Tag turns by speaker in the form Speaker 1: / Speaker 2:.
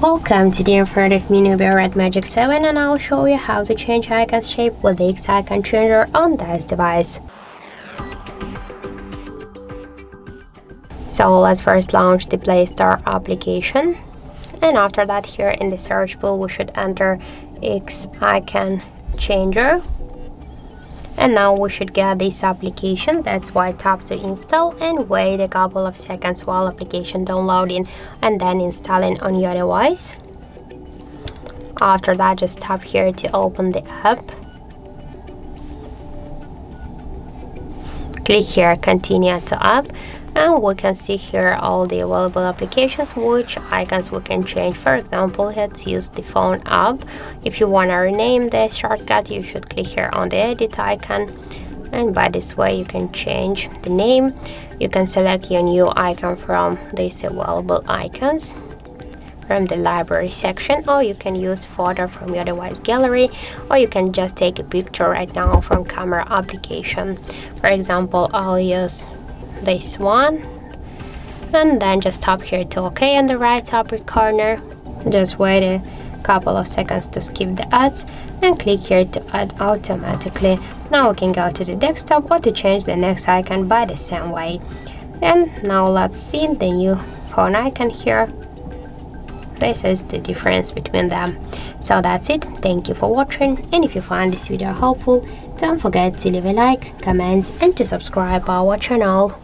Speaker 1: Welcome to the in front of me Nubia Red Magic 7, and I'll show you how to change icon's shape with the X icon changer on this device. So let's first launch the Play Store application, and after that here in the search pool we should enter X icon changer. And now we should get this application. That's why tap to install and wait a couple of seconds while application downloading and then installing on your device. After that, just tap here to open the app. Click here continue to app, and we can see here all the available applications, which icons we can change. For example, let's use the phone app. If you want to rename the shortcut, you should click here on the edit icon, and by this way you can change the name. You can select your new icon from these available icons from the library section, or you can use photo from your device gallery, or you can just take a picture right now from camera application. For example, I'll use this one, and then just tap here to OK on the right upper corner. Just wait a couple of seconds to skip the ads and click here to add automatically. Now we can go to the desktop or to change the next icon by the same way. And now let's see the new phone icon here. This is the difference between them. So that's it. Thank you for watching, and if you find this video helpful, don't forget to leave a like, comment and to subscribe our channel.